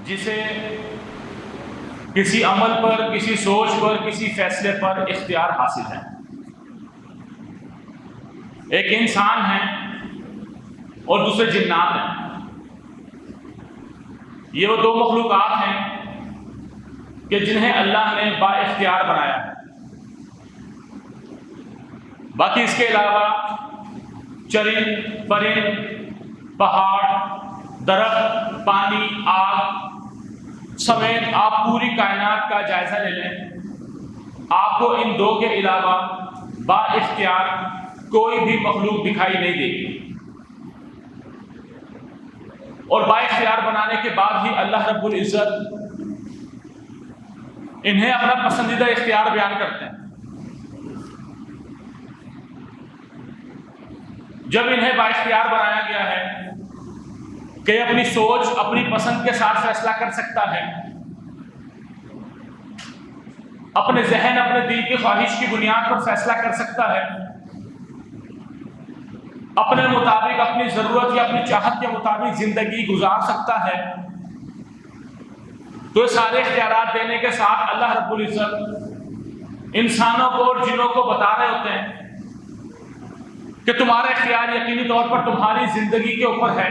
جسے کسی عمل پر، کسی سوچ پر، کسی فیصلے پر اختیار حاصل ہے۔ ایک انسان ہے اور دوسرے جنات ہیں۔ یہ وہ دو مخلوقات ہیں کہ جنہیں اللہ نے با اختیار بنایا ہے۔ باقی اس کے علاوہ چرند، پرند، پہاڑ، درخت، پانی، آگ سمیت آپ پوری کائنات کا جائزہ لے لیں، آپ کو ان دو کے علاوہ با اختیار کوئی بھی مخلوق دکھائی نہیں دے گی۔ اور با اختیار بنانے کے بعد ہی اللہ رب العزت انہیں اپنا پسندیدہ اختیار بیان کرتے ہیں۔ جب انہیں با اختیار بنایا گیا ہے کہ اپنی سوچ، اپنی پسند کے ساتھ فیصلہ کر سکتا ہے، اپنے ذہن، اپنے دل کی خواہش کی بنیاد پر فیصلہ کر سکتا ہے، اپنے مطابق، اپنی ضرورت یا اپنی چاہت کے مطابق زندگی گزار سکتا ہے، تو یہ سارے اختیارات دینے کے ساتھ اللہ رب العزت انسانوں کو اور جنوں کو بتا رہے ہوتے ہیں کہ تمہارا اختیار یقینی طور پر تمہاری زندگی کے اوپر ہے،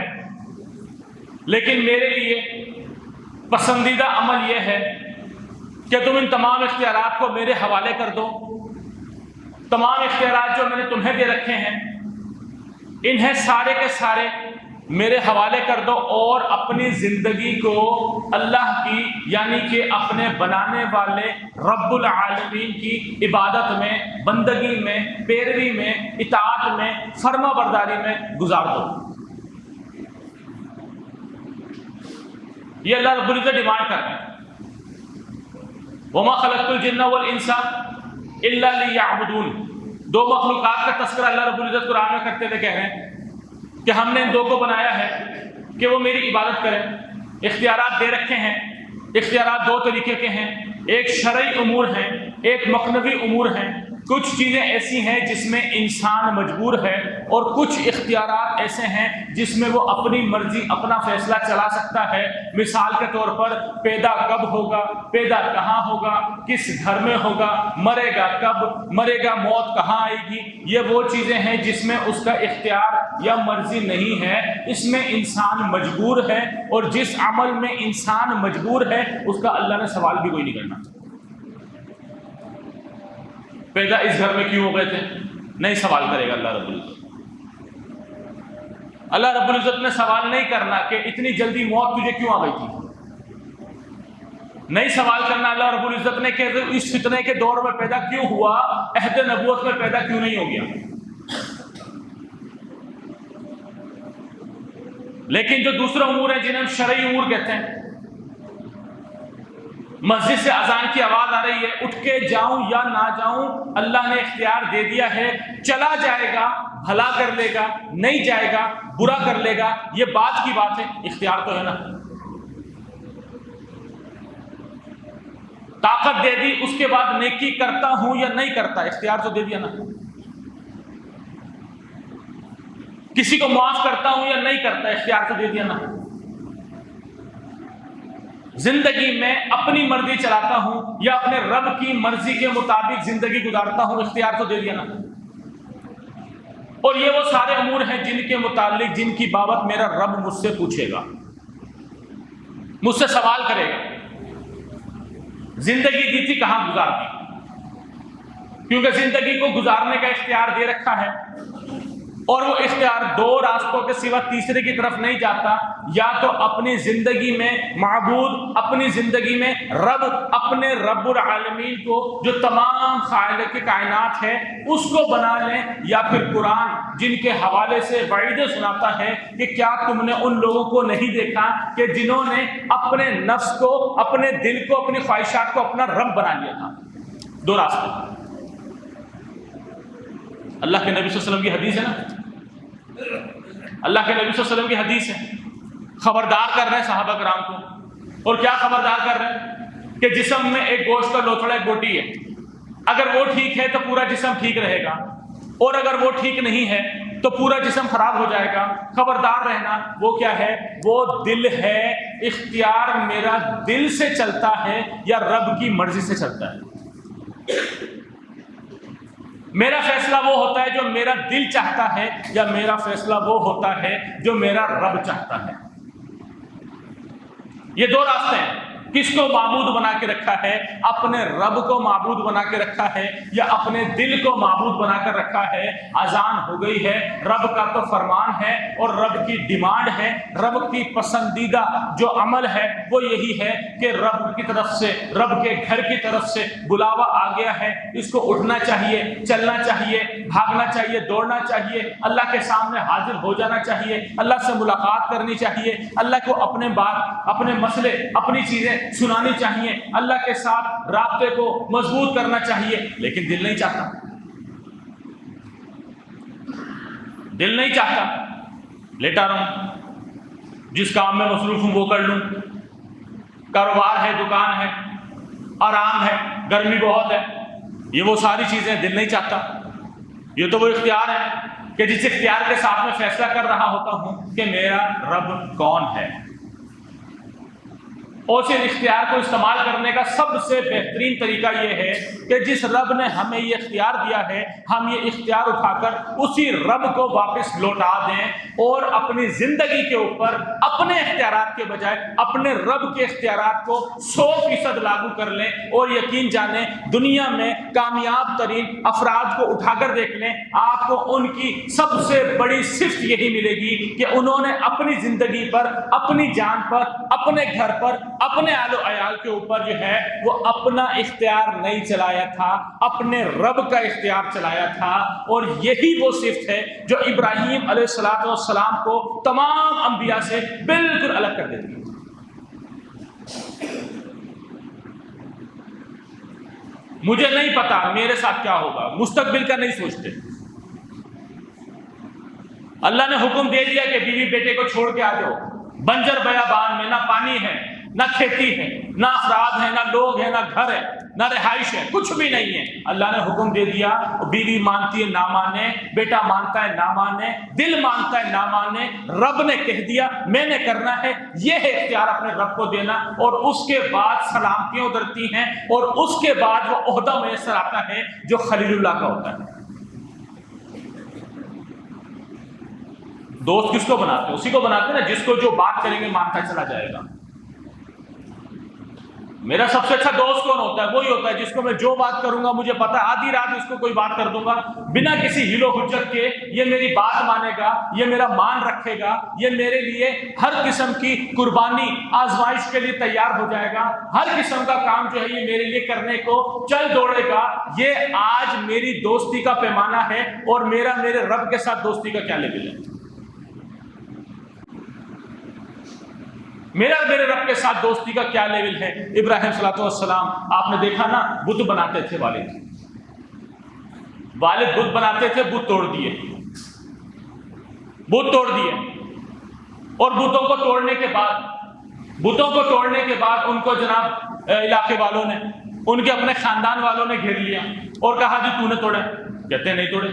لیکن میرے لیے پسندیدہ عمل یہ ہے کہ تم ان تمام اختیارات کو میرے حوالے کر دو۔ تمام اختیارات جو میں نے تمہیں دے رکھے ہیں انہیں سارے کے سارے میرے حوالے کر دو، اور اپنی زندگی کو اللہ کی، یعنی کہ اپنے بنانے والے رب العالمین کی عبادت میں، بندگی میں، پیروی میں، اطاعت میں، فرما برداری میں گزار دو۔ یہ اللہ رب العزت ڈیمانڈ کر رہے ہیں۔ وَمَا خَلَقْتُ الْجِنَّ وَالْإِنسَ إِلَّا لِيَعْبُدُونَ۔ دو مخلوقات کا تذکرہ اللہ رب العزت قرآن میں کرتے ہوئے کہہ رہے ہیں کہ ہم نے ان دو کو بنایا ہے کہ وہ میری عبادت کریں۔ اختیارات دے رکھے ہیں۔ اختیارات دو طریقے کے ہیں، ایک شرعی امور ہیں، ایک معنوی امور ہیں۔ کچھ چیزیں ایسی ہیں جس میں انسان مجبور ہے، اور کچھ اختیارات ایسے ہیں جس میں وہ اپنی مرضی، اپنا فیصلہ چلا سکتا ہے۔ مثال کے طور پر پیدا کب ہوگا، پیدا کہاں ہوگا، کس گھر میں ہوگا، مرے گا کب، مرے گا، موت کہاں آئے گی۔ یہ وہ چیزیں ہیں جس میں اس کا اختیار یا مرضی نہیں ہے، اس میں انسان مجبور ہے، اور جس عمل میں انسان مجبور ہے اس کا اللہ نے سوال بھی کوئی نہیں کرنا۔ پیدا اس گھر میں کیوں ہو گئے تھے، نہیں سوال کرے گا اللہ رب العزت۔ اللہ رب العزت نے سوال نہیں کرنا کہ اتنی جلدی موت تجھے کیوں آ گئی تھی، نہیں سوال کرنا اللہ رب العزت نے کہ اس فتنے کے دور میں پیدا کیوں ہوا، عہد نبوت میں پیدا کیوں نہیں ہو گیا۔ لیکن جو دوسرے امور ہیں جنہیں ہم شرعی امور کہتے ہیں، مسجد سے اذان کی آواز آ رہی ہے، اٹھ کے جاؤں یا نہ جاؤں، اللہ نے اختیار دے دیا ہے۔ چلا جائے گا بھلا کر لے گا، نہیں جائے گا برا کر لے گا، یہ بات کی بات ہے، اختیار تو ہے نا۔ طاقت دے دی، اس کے بعد نیکی کرتا ہوں یا نہیں کرتا، اختیار تو دے دیا نا۔ کسی کو معاف کرتا ہوں یا نہیں کرتا، اختیار تو دے دیا نا۔ زندگی میں اپنی مرضی چلاتا ہوں یا اپنے رب کی مرضی کے مطابق زندگی گزارتا ہوں، اختیار تو دے دیا نا۔ اور یہ وہ سارے امور ہیں جن کے متعلق، جن کی بابت میرا رب مجھ سے پوچھے گا، مجھ سے سوال کرے گا۔ زندگی دی تھی کہاں گزار دی، کیونکہ زندگی کو گزارنے کا اختیار دے رکھا ہے، اور وہ اختیار دو راستوں کے سوا تیسرے کی طرف نہیں جاتا، یا تو اپنی زندگی میں معبود، اپنی زندگی میں رب، اپنے رب العالمین کو جو تمام خالق کائنات ہے اس کو بنا لیں، یا پھر قرآن جن کے حوالے سے وعیدیں سناتا ہے کہ کیا تم نے ان لوگوں کو نہیں دیکھا کہ جنہوں نے اپنے نفس کو، اپنے دل کو، اپنی خواہشات کو اپنا رب بنا لیا تھا۔ دو راستے۔ اللہ کے نبی صلی اللہ علیہ وسلم کی حدیث ہے نا، اللہ کے نبی صلی اللہ علیہ وسلم کی حدیث ہے، خبردار کر رہے ہیں صحابہ کرام کو۔ اور کیا خبردار کر رہے ہیں کہ جسم میں ایک گوشت کا لوتھڑا، ایک بوٹی ہے، اگر وہ ٹھیک ہے تو پورا جسم ٹھیک رہے گا، اور اگر وہ ٹھیک نہیں ہے تو پورا جسم خراب ہو جائے گا۔ خبردار رہنا، وہ کیا ہے؟ وہ دل ہے اختیار میرا دل سے چلتا ہے یا رب کی مرضی سے چلتا ہے؟ میرا فیصلہ وہ ہوتا ہے جو میرا دل چاہتا ہے یا میرا فیصلہ وہ ہوتا ہے جو میرا رب چاہتا ہے؟ یہ دو راستے ہیں. کس کو معبود بنا کے رکھا ہے؟ اپنے رب کو معبود بنا کے رکھا ہے یا اپنے دل کو معبود بنا کر رکھا ہے؟ اذان ہو گئی ہے، رب کا تو فرمان ہے اور رب کی ڈیمانڈ ہے، رب کی پسندیدہ جو عمل ہے وہ یہی ہے کہ رب کی طرف سے، رب کے گھر کی طرف سے بلاوا آ گیا ہے، اس کو اٹھنا چاہیے، چلنا چاہیے، بھاگنا چاہیے، دوڑنا چاہیے، اللہ کے سامنے حاضر ہو جانا چاہیے، اللہ سے ملاقات کرنی چاہیے، اللہ کو اپنے بات، اپنے مسئلے، اپنی چیزیں سنانی چاہیے، اللہ کے ساتھ رابطے کو مضبوط کرنا چاہیے. لیکن دل نہیں چاہتا، دل نہیں چاہتا. لیٹا رہوں، جس کام میں مصروف ہوں وہ کر لوں، کاروبار ہے، دکان ہے، آرام ہے، گرمی بہت ہے، یہ وہ ساری چیزیں دل نہیں چاہتا. یہ تو وہ اختیار ہے کہ جس اختیار کے ساتھ میں فیصلہ کر رہا ہوتا ہوں کہ میرا رب کون ہے. اور اس اختیار کو استعمال کرنے کا سب سے بہترین طریقہ یہ ہے کہ جس رب نے ہمیں یہ اختیار دیا ہے، ہم یہ اختیار اٹھا کر اسی رب کو واپس لوٹا دیں اور اپنی زندگی کے اوپر اپنے اختیارات کے بجائے اپنے رب کے اختیارات کو 100% لاگو کر لیں. اور یقین جانیں، دنیا میں کامیاب ترین افراد کو اٹھا کر دیکھ لیں، آپ کو ان کی سب سے بڑی صفت یہی ملے گی کہ انہوں نے اپنی زندگی پر، اپنی جان پر، اپنے گھر پر، اپنے آل و عیال کے اوپر جو ہے وہ اپنا اختیار نہیں چلایا تھا، اپنے رب کا اختیار چلایا تھا. اور یہی وہ صفت ہے جو ابراہیم علیہ السلام کو تمام انبیاء سے بالکل الگ کر دیتی ہے. مجھے نہیں پتا میرے ساتھ کیا ہوگا، مستقبل کا نہیں سوچتے. اللہ نے حکم دے دیا کہ بیوی بیٹے کو چھوڑ کے آ جاؤ، بنجر بیابان میں نہ پانی ہے، نہ کھیتی ہے، نہ افراد ہیں، نہ لوگ ہیں، نہ گھر ہے، نہ رہائش ہے، کچھ بھی نہیں ہے. اللہ نے حکم دے دیا، بیوی مانتی ہے نہ مانے، بیٹا مانتا ہے نہ مانے، دل مانتا ہے نہ مانے، رب نے کہہ دیا میں نے کرنا ہے. یہ ہے اختیار اپنے رب کو دینا. اور اس کے بعد سلامتیاں اترتی ہیں اور اس کے بعد وہ عہدہ میسر آتا ہے جو خلیل اللہ کا ہوتا ہے. دوست کس کو بناتے ہیں؟ اسی کو بناتے ہیں نا جس کو جو بات کریں گے مانتا چلا جائے گا. میرا سب سے اچھا دوست کون ہوتا ہے؟ وہی ہوتا ہے جس کو میں جو بات کروں گا مجھے پتا آدھی رات اس کو کوئی بات کر دوں گا بنا کسی ہیل و حجت کے، یہ میری بات مانے گا، یہ میرا مان رکھے گا، یہ میرے لیے ہر قسم کی قربانی آزمائش کے لیے تیار ہو جائے گا، ہر قسم کا کام جو ہے یہ میرے لیے کرنے کو چل دوڑے گا. یہ آج میری دوستی کا پیمانہ ہے. اور میرا میرے رب کے ساتھ دوستی کا کیا لیول ہے؟ میرا میرے رب کے ساتھ دوستی کا کیا لیول ہے؟ ابراہیم صلی اللہ علیہ وسلم آپ نے دیکھا نا، بت بناتے تھے. والد بت بناتے تھے، بت توڑ دیے، بت توڑ دیے. اور بتوں کو توڑنے کے بعد ان کو جناب علاقے والوں نے، ان کے اپنے خاندان والوں نے گھیر لیا اور کہا جی تو نے توڑے؟ کہتے ہیں نہیں توڑے.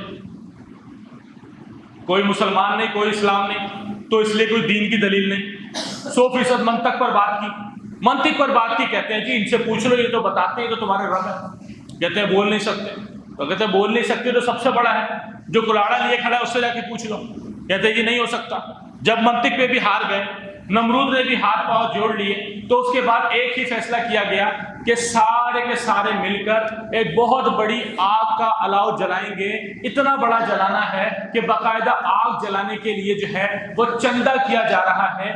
کوئی مسلمان نہیں، کوئی اسلام نہیں، تو اس لیے کوئی دین کی دلیل نہیں. 100% منطق پر بات کی. کہتے ہیں جی ان سے پوچھ لو، یہ تو بتاتے ہیں تو تمہارے رب ہے. کہتے ہیں بول نہیں سکتے. تو کہتے ہیں بول نہیں سکتے تو سب سے بڑا ہے جو کلاڑا لیے کھڑا ہے اس سے جا کے پوچھ لو. کہتے ہیں جی نہیں ہو سکتا. جب منطق پہ بھی ہار گئے، نمرود نے بھی ہاتھ پاؤں جوڑ لیے، تو اس کے بعد ایک ہی فیصلہ کیا گیا کہ سارے کے سارے مل کر ایک بہت بڑی آگ کا الاؤ جلائیں گے. اتنا بڑا جلانا ہے کہ باقاعدہ آگ جلانے کے لیے جو ہے وہ چندہ کیا جا رہا ہے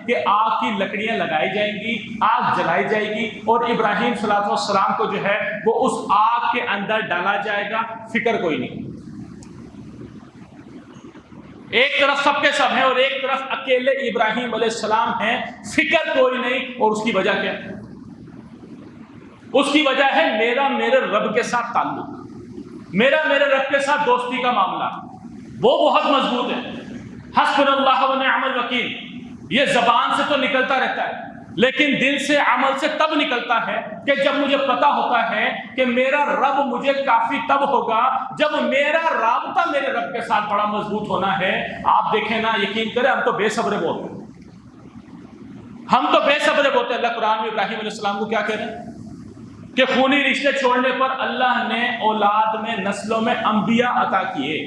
کہ آگ کی لکڑیاں لگائی جائیں گی، آگ جلائی جائے گی اور ابراہیم صلی اللہ علیہ وسلم کو جو ہے وہ اس آگ کے اندر ڈالا جائے گا. فکر کوئی نہیں. ایک طرف سب کے سب ہیں اور ایک طرف اکیلے ابراہیم علیہ السلام ہیں، فکر کوئی نہیں. اور اس کی وجہ کیا ہے؟ اس کی وجہ ہے میرا میرے رب کے ساتھ تعلق، میرا میرے رب کے ساتھ دوستی کا معاملہ. وہ بہت مضبوط ہے. حسبنا اللہ و نعم الوکیل یہ زبان سے تو نکلتا رہتا ہے لیکن دل سے، عمل سے تب نکلتا ہے کہ جب مجھے پتا ہوتا ہے کہ میرا رب مجھے کافی تب ہوگا جب میرا رابطہ میرے رب کے ساتھ بڑا مضبوط ہونا ہے. آپ دیکھیں نا، یقین کریں ہم تو بے صبرے بہت ہیں. ہم تو بے صبر ہوتے ہیں۔ اللہ قرآن میں ابراہیم علیہ السلام کو کیا کہہ رہے ہیں کہ خونی رشتے چھوڑنے پر اللہ نے اولاد میں، نسلوں میں انبیاء عطا کیے،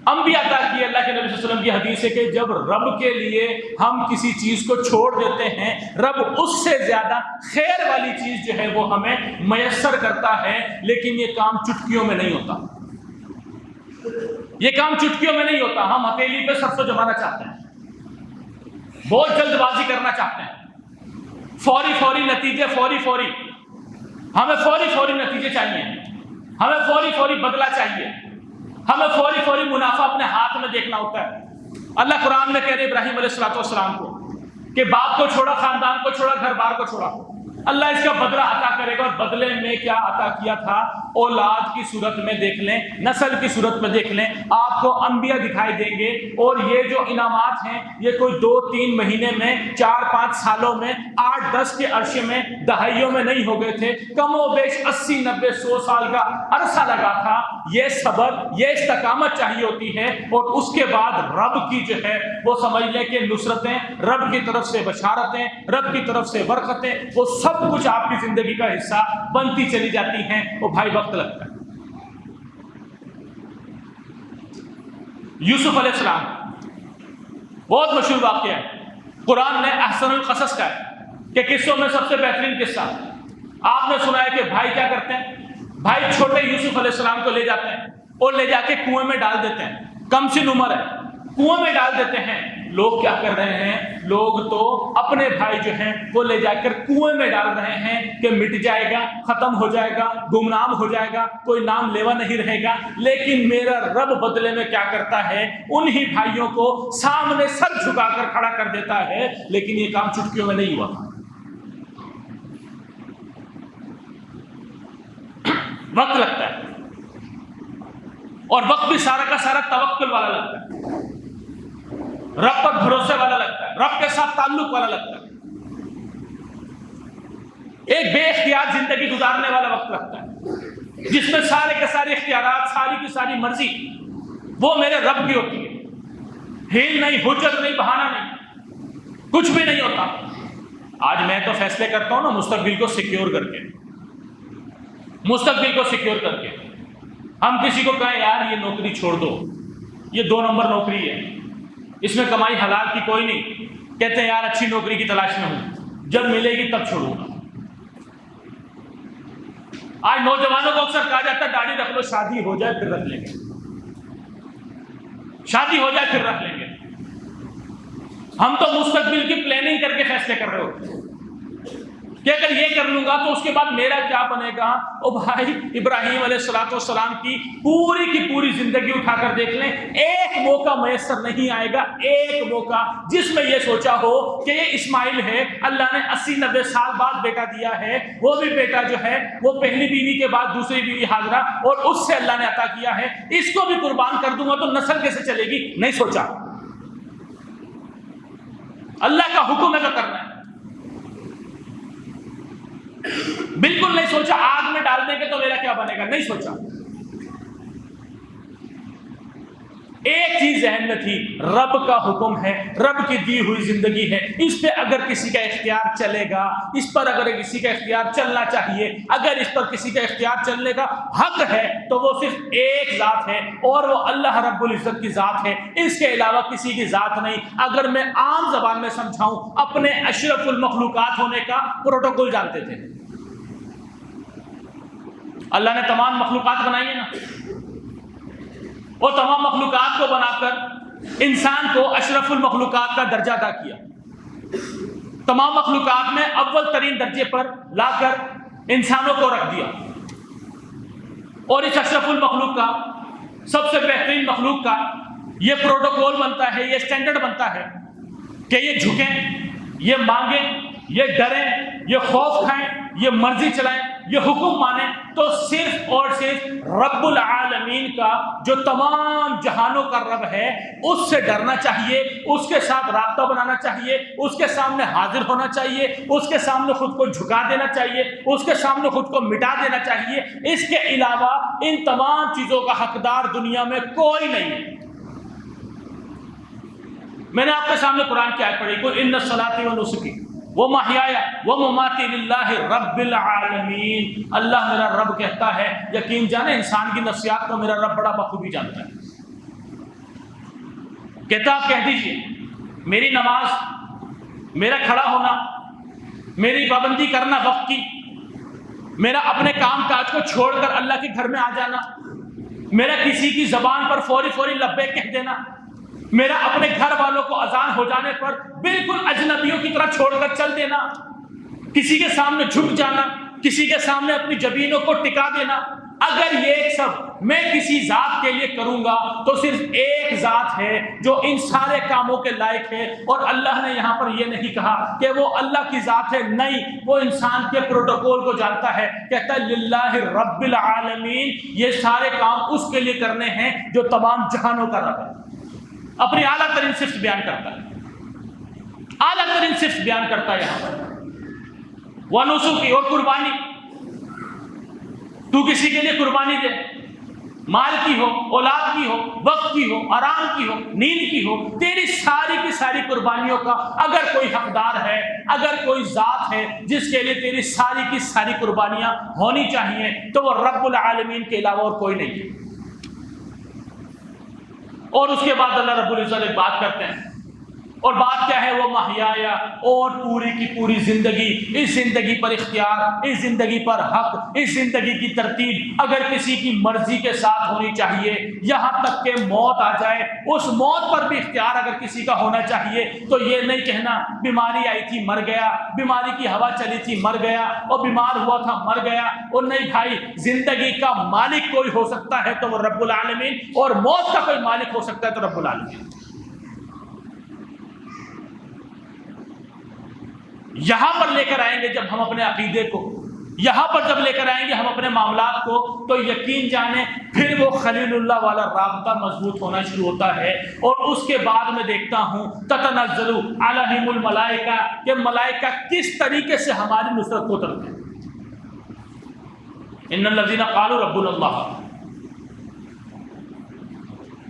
انبیاء عطا کیے۔ اللہ کے نبی صلی اللہ علیہ وسلم کی حدیث ہے کہ جب رب کے لیے ہم کسی چیز کو چھوڑ دیتے ہیں، رب اس سے زیادہ خیر والی چیز جو ہے وہ ہمیں میسر کرتا ہے، لیکن یہ کام چٹکیوں میں نہیں ہوتا، یہ کام چٹکیوں میں نہیں ہوتا۔ ہم ہتھیلی پہ سرسوں جمانا چاہتے ہیں، بہت جلد بازی کرنا چاہتے ہیں، فوری نتیجے، فوری ہمیں فوری نتیجے چاہیے، ہمیں فوری بدلہ چاہیے، ہمیں فوری منافع اپنے ہاتھ میں دیکھنا ہوتا ہے۔ اللہ قرآن میں کہہ رہے ابراہیم علیہ السلام کو کہ باپ کو چھوڑا، خاندان کو چھوڑا، گھر بار کو چھوڑا، اللہ اس کا بدلہ عطا کرے گا۔ اور بدلے میں کیا عطا کیا تھا؟ اولاد کی صورت میں دیکھ لیں، نسل کی صورت میں دیکھ لیں، آپ کو انبیاء دکھائی دیں گے۔ اور یہ جو انعامات ہیں یہ کوئی 2-3 مہینے میں، 4-5 سالوں میں، 8-10 کے عرصے میں، دہائیوں میں نہیں ہو گئے تھے، کم و بیش 80-90-100 سال کا عرصہ لگا تھا۔ یہ صبر، یہ استقامت چاہیے ہوتی ہے، اور اس کے بعد رب کی جو ہے وہ سمجھ لیں کہ نصرتیں، رب کی طرف سے بشارتیں، رب کی طرف سے برکتیں، وہ سب کچھ آپ کی زندگی کا حصہ بنتی چلی جاتی ہیں۔ وہ بھائی وقت لگتا ہے۔ یوسف علیہ السلام بہت مشہور واقعہ ہے، قرآن نے احسن القصص کا ہے کہ قصوں میں سب سے بہترین قصہ آپ نے سنا ہے کہ بھائی کیا کرتے ہیں؟ بھائی چھوٹے یوسف علیہ السلام کو لے جاتے ہیں اور لے جا کے کنویں میں ڈال دیتے ہیں، کم سن عمر ہے، کنویں میں ڈال دیتے ہیں۔ لوگ کیا کر رہے ہیں؟ لوگ تو اپنے بھائی جو ہیں وہ لے جا کر کنویں میں ڈال رہے ہیں کہ مٹ جائے گا، ختم ہو جائے گا، گمنام ہو جائے گا، کوئی نام لیوا نہیں رہے گا۔ لیکن میرا رب بدلے میں کیا کرتا ہے؟ انہی بھائیوں کو سامنے سر جھکا کر کھڑا کر دیتا ہے۔ لیکن یہ کام چٹکیوں میں نہیں ہوا، وقت لگتا ہے، اور وقت بھی سارا کا سارا توکل والا لگتا ہے، رب پر بھروسے والا لگتا ہے، رب کے ساتھ تعلق والا لگتا ہے، ایک بے اختیار زندگی گزارنے والا وقت لگتا ہے، جس میں سارے کے سارے اختیارات، ساری کی ساری مرضی وہ میرے رب کی ہوتی ہے، ہیل نہیں، حجت نہیں، بہانہ نہیں، کچھ بھی نہیں ہوتا۔ آج میں تو فیصلے کرتا ہوں نا مستقبل کو سیکیور کر کے، مستقبل کو سیکیور کر کے۔ ہم کسی کو کہیں یار یہ نوکری چھوڑ دو، یہ 2 نمبر نوکری ہے، اس میں کمائی حلال کی کوئی نہیں، کہتے ہیں یار اچھی نوکری کی تلاش میں ہوں، جب ملے گی تب چھوڑوں گا۔ آج نوجوانوں کو اکثر کہا جاتا ہے داڑھی رکھ لو، شادی ہو جائے پھر رکھ لیں گے، شادی ہو جائے پھر رکھ لیں گے۔ ہم تو مستقبل کی پلاننگ کر کے فیصلے کر رہے ہوتے ہیں کہ اگر یہ کر لوں گا تو اس کے بعد میرا کیا بنے گا۔ او بھائی، ابراہیم علیہ السلام کی پوری زندگی اٹھا کر دیکھ لیں، ایک موقع میسر نہیں آئے گا، ایک موقع جس میں یہ سوچا ہو کہ یہ اسماعیل ہے، اللہ نے 80-90 سال بعد بیٹا دیا ہے، وہ بھی بیٹا جو ہے وہ پہلی بیوی کے بعد دوسری بیوی حاضرہ، اور اس سے اللہ نے عطا کیا ہے، اس کو بھی قربان کر دوں گا تو نسل کیسے چلے گی؟ نہیں سوچا۔ اللہ کا حکم ہے تو کرنا ہے، بالکل نہیں سوچا آگ میں ڈال دیں گے تو میرا کیا بنے گا، نہیں سوچا۔ ایک چیز ذہن میں تھی، رب کا حکم ہے، رب کی دی ہوئی زندگی ہے، اس پہ اگر کسی کا اختیار چلے گا، اس پر اگر کسی کا اختیار چلنا چاہیے، اگر اس پر کسی کا اختیار چلنے کا حق ہے تو وہ صرف ایک ذات ہے، اور وہ اللہ رب العزت کی ذات ہے، اس کے علاوہ کسی کی ذات نہیں۔ اگر میں عام زبان میں سمجھاؤں، اپنے اشرف المخلوقات ہونے کا پروٹوکول جانتے تھے۔ اللہ نے تمام مخلوقات بنائی ہیں نا، اور تمام مخلوقات کو بنا کر انسان کو اشرف المخلوقات کا درجہ ادا کیا، تمام مخلوقات میں اول ترین درجے پر لا کر انسانوں کو رکھ دیا، اور اس اشرف المخلوق کا، سب سے بہترین مخلوق کا یہ پروٹوکول بنتا ہے، یہ سٹینڈرڈ بنتا ہے کہ یہ جھکیں، یہ مانگیں، یہ ڈریں، یہ خوف کھائیں، یہ مرضی چلائیں، یہ حکم مانیں، تو صرف اور صرف رب العالمین کا، جو تمام جہانوں کا رب ہے، اس سے ڈرنا چاہیے، اس کے ساتھ رابطہ بنانا چاہیے، اس کے سامنے حاضر ہونا چاہیے، اس کے سامنے خود کو جھکا دینا چاہیے، اس کے سامنے خود کو مٹا دینا چاہیے۔ اس کے علاوہ ان تمام چیزوں کا حقدار دنیا میں کوئی نہیں ہے، میں نے آپ کے سامنے قرآن کی آیت پڑھی، قل ان صلاتی و نسکی و محیایا و مماتی للہ رب العالمین. اللہ میرا رب کہتا ہے، یقین جانے انسان کی نفسیات کو میرا رب بڑا بخوبی جانتا ہے. کہتا آپ کہہ دیجئے میری نماز، میرا کھڑا ہونا، میری پابندی کرنا وقت کی، میرا اپنے کام کاج کو چھوڑ کر اللہ کے گھر میں آ جانا، میرا کسی کی زبان پر فوری لبیک کہہ دینا، میرا اپنے گھر والوں کو اذان ہو جانے پر بالکل اجنبیوں کی طرح چھوڑ کر چل دینا، کسی کے سامنے جھک جانا، کسی کے سامنے اپنی جبینوں کو ٹکا دینا، اگر یہ سب میں کسی ذات کے لیے کروں گا تو صرف ایک ذات ہے جو ان سارے کاموں کے لائق ہے. اور اللہ نے یہاں پر یہ نہیں کہا کہ وہ اللہ کی ذات ہے، نہیں، وہ انسان کے پروٹوکول کو جانتا ہے. کہتا ہے للہ رب العالمین، یہ سارے کام اس کے لیے کرنے ہیں جو تمام جہانوں کا رب ہے. اپنی اعلیٰ ترین صفت بیان کرتا ہے، اعلیٰ ترین صفت بیان کرتا ہے یہاں پر. ونسکی، اور قربانی، تو کسی کے لیے قربانی دے، مال کی ہو، اولاد کی ہو، وقت کی ہو، آرام کی ہو، نیند کی ہو، تیری ساری کی ساری قربانیوں کا اگر کوئی حقدار ہے، اگر کوئی ذات ہے جس کے لیے تیری ساری کی ساری قربانیاں ہونی چاہیے تو وہ رب العالمین کے علاوہ اور کوئی نہیں ہے. اور اس کے بعد اللہ رب العزت ایک بات کرتے ہیں، اور بات کیا ہے؟ وہ محیایا، اور پوری کی پوری زندگی، اس زندگی پر اختیار، اس زندگی پر حق، اس زندگی کی ترتیب اگر کسی کی مرضی کے ساتھ ہونی چاہیے، یہاں تک کہ موت آ جائے، اس موت پر بھی اختیار اگر کسی کا ہونا چاہیے تو یہ نہیں کہنا بیماری آئی تھی مر گیا، بیماری کی ہوا چلی تھی مر گیا، اور بیمار ہوا تھا مر گیا. اور نہیں بھائی، زندگی کا مالک کوئی ہو سکتا ہے تو وہ رب العالمین، اور موت کا کوئی مالک ہو سکتا ہے تو رب العالمین. یہاں پر لے کر آئیں گے جب ہم اپنے عقیدے کو، یہاں پر جب لے کر آئیں گے ہم اپنے معاملات کو، تو یقین جانیں پھر وہ خلیل اللہ والا رابطہ مضبوط ہونا شروع ہوتا ہے. اور اس کے بعد میں دیکھتا ہوں تتنزل علیہم الملائکہ، کہ ملائکہ کس طریقے سے ہماری نصرت کو اترتے ہیں. ان الذین قالوا ربنا اللہ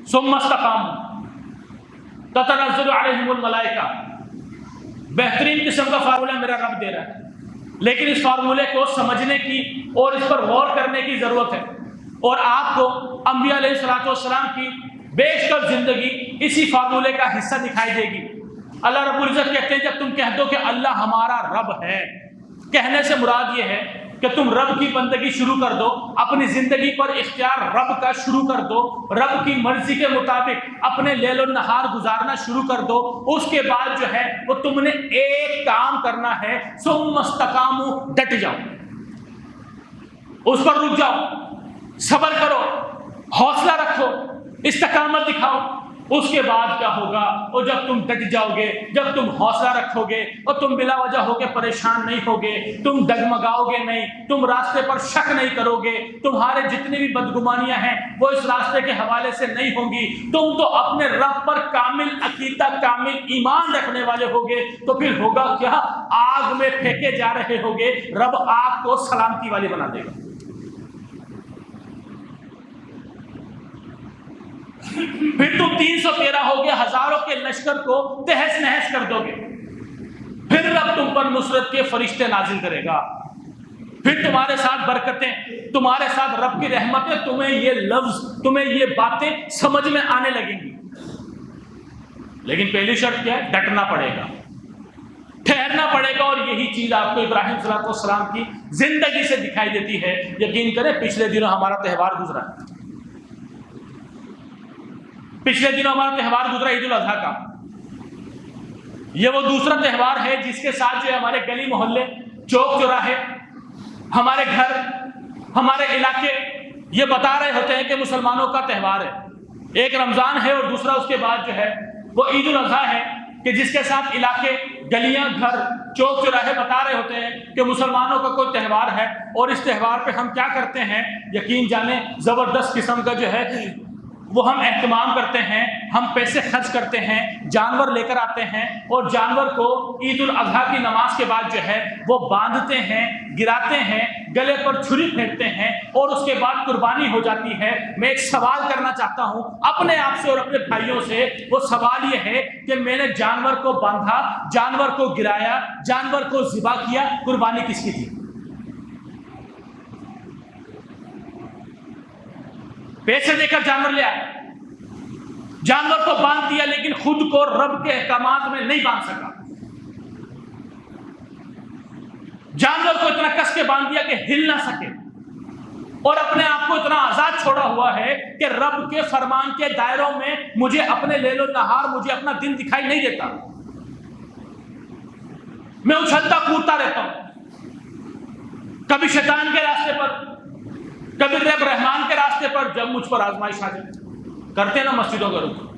ثم استقاموا تتنزل علیہم الملائکہ. بہترین قسم کا فارمولہ میرا رب دے رہا ہے، لیکن اس فارمولے کو سمجھنے کی اور اس پر غور کرنے کی ضرورت ہے. اور آپ کو انبیاء علیہ الصلوۃ والسلام کی بیشتر زندگی اسی فارمولے کا حصہ دکھائی دے گی. اللہ رب العزت کہتے ہیں جب تم کہہ دو کہ اللہ ہمارا رب ہے، کہنے سے مراد یہ ہے کہ تم رب کی بندگی شروع کر دو، اپنی زندگی پر اختیار رب کا شروع کر دو، رب کی مرضی کے مطابق اپنے لیل و نہار گزارنا شروع کر دو. اس کے بعد جو ہے وہ تم نے ایک کام کرنا ہے، ثم استقاموا، ڈٹ جاؤ، اس پر رک جاؤ، صبر کرو، حوصلہ رکھو، استقامت دکھاؤ. اس کے بعد کیا ہوگا؟ اور جب تم ڈٹ جاؤ گے، جب تم حوصلہ رکھو گے اور تم بلا وجہ ہو کے پریشان نہیں ہوگے، تم ڈگمگاؤ گے نہیں، تم راستے پر شک نہیں کرو گے، تمہارے جتنی بھی بدگمانیاں ہیں وہ اس راستے کے حوالے سے نہیں ہوں گی، تم تو اپنے رب پر کامل عقیدہ، کامل ایمان رکھنے والے ہوگے، تو پھر ہوگا کیا؟ آگ میں پھینکے جا رہے ہوگے، رب آگ کو سلامتی والی بنا دے گا. پھر تم 313 ہو گے، ہزاروں کے لشکر کو تہس نہس کر دو گے، پھر رب تم پر نصرت کے فرشتے نازل کرے گا، پھر تمہارے ساتھ برکتیں، تمہارے ساتھ رب کی رحمتیں، تمہیں یہ لفظ، تمہیں یہ باتیں سمجھ میں آنے لگیں گی. لیکن پہلی شرط کیا ہے؟ ڈٹنا پڑے گا، ٹھہرنا پڑے گا. اور یہی چیز آپ کو ابراہیم صلی اللہ علیہ وسلم کی زندگی سے دکھائی دیتی ہے. یقین کریں پچھلے دنوں ہمارا تہوار گزرا، پچھلے دنوں ہمارا تہوار گزرا عید الاضحیٰ کا. یہ وہ دوسرا تہوار ہے جس کے ساتھ جو ہمارے گلی محلے، چوک چوراہے، ہمارے گھر، ہمارے علاقے یہ بتا رہے ہوتے ہیں کہ مسلمانوں کا تہوار ہے. ایک رمضان ہے اور دوسرا اس کے بعد جو ہے وہ عید الاضحیٰ ہے، کہ جس کے ساتھ علاقے، گلیاں، گھر، چوک چوراہے بتا رہے ہوتے ہیں کہ مسلمانوں کا کوئی تہوار ہے. اور اس تہوار پہ ہم کیا کرتے ہیں؟ یقین جانیں زبردست قسم کا جو ہے وہ ہم اہتمام کرتے ہیں، ہم پیسے خرچ کرتے ہیں، جانور لے کر آتے ہیں، اور جانور کو عید الاضحیٰ کی نماز کے بعد جو ہے وہ باندھتے ہیں، گراتے ہیں، گلے پر چھری پھینکتے ہیں اور اس کے بعد قربانی ہو جاتی ہے۔ میں ایک سوال کرنا چاہتا ہوں اپنے آپ سے اور اپنے بھائیوں سے، وہ سوال یہ ہے کہ میں نے جانور کو باندھا، جانور کو گرایا، جانور کو ذبح کیا، قربانی کس کی تھی؟ پیسے دے کر جانور لے آیا، جانور کو باندھ دیا، لیکن خود کو رب کے احکامات میں نہیں باندھ سکا۔ جانور کو اتنا کس کے باندھ دیا کہ ہل نہ سکے، اور اپنے آپ کو اتنا آزاد چھوڑا ہوا ہے کہ رب کے فرمان کے دائروں میں مجھے اپنے لیل و نہار، مجھے اپنا دن دکھائی نہیں دیتا، میں اچھلتا کودتا رہتا ہوں، کبھی شیطان کے راستے پر، کبھی رب رحمان کے راستے پر، جب مجھ پر آزمائش آ جائے۔ کرتے نا مسجدوں کا رخ،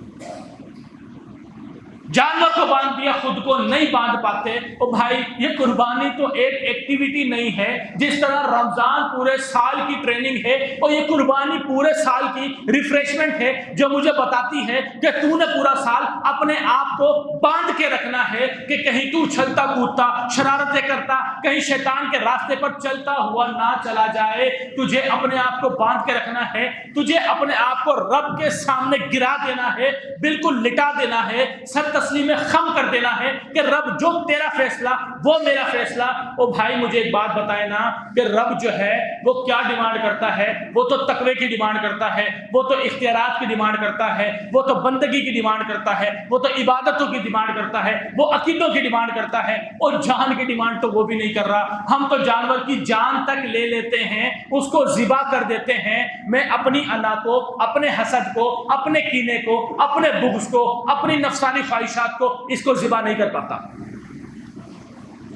جانور کو باندھ دیا، خود کو نہیں باندھ پاتے۔ او بھائی، یہ قربانی تو ایک ایکٹیویٹی نہیں ہے، جس طرح رمضان پورے سال کی ٹریننگ ہے، اور یہ قربانی پورے سال کی ریفریشمنٹ ہے، جو مجھے بتاتی ہے کہ تو نے پورا سال اپنے آپ کو باندھ کے رکھنا ہے کہ کہیں تو چھلتا کودتا، شرارتیں کرتا، کہیں شیطان کے راستے پر چلتا ہوا نہ چلا جائے۔ تجھے اپنے آپ کو باندھ کے رکھنا ہے، تجھے اپنے آپ کو رب کے سامنے گرا دینا ہے، بالکل لٹا دینا ہے، سب تسلیم خم کر دینا ہے کہ رب جو تیرا فیصلہ وہ میرا فیصلہ۔ او بھائی، مجھے ایک بات بتائے نا کہ رب جو ہے وہ کیا ڈیمانڈ کرتا ہے؟ وہ تو تقوی کی ڈیمانڈ کرتا ہے، وہ تو اختیارات کی ڈیمانڈ کرتا ہے، وہ تو بندگی کی ڈیمانڈ کرتا ہے، وہ تو عبادتوں کی ڈیمانڈ کرتا ہے، وہ عقیدوں کی ڈیمانڈ کرتا ہے، اور جان کی ڈیمانڈ تو وہ بھی نہیں کر رہا۔ ہم تو جانور کی جان تک لے لیتے ہیں، اس کو ذبح کر دیتے ہیں۔ میں اپنی انا کو، اپنے حسد کو، اپنے کینے کو، اپنے بغض کو، اپنی نفسانی خواہشات کو، اس کو ذبح نہیں کر پاتا،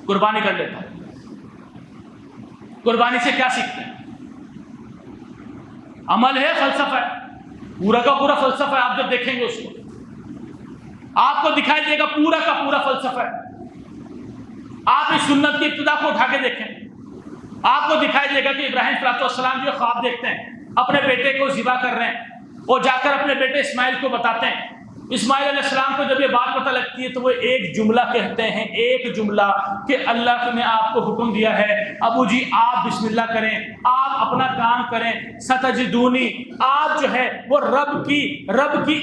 قربانی کر لیتا ہوں۔ قربانی سے کیا سیکھتے ہیں؟ عمل ہے، فلسفہ ہے، پورا کا پورا فلسفہ ہے۔ آپ جب دیکھیں گے اس کو، آپ کو دکھائی دے گا پورا کا پورا فلسفہ ہے۔ آپ اس سنت کی ابتدا کو اٹھا کے دیکھیں، آپ کو دکھائی دے گا کہ ابراہیم صلی اللہ علیہ وسلم جو خواب دیکھتے ہیں، اپنے بیٹے کو ذبح کر رہے ہیں، اور جا کر اپنے بیٹے اسماعیل کو بتاتے ہیں۔ اسماعیل علیہ السلام کو جب یہ بات پتہ لگتی ہے تو وہ ایک جملہ کہتے ہیں، ایک جملہ کہ اللہ نے آپ کو حکم دیا ہے ابو جی آپ بسم اللہ کریں، آپ اپنا کام کریں، ستجدونی، آپ جو ہے وہ رب کی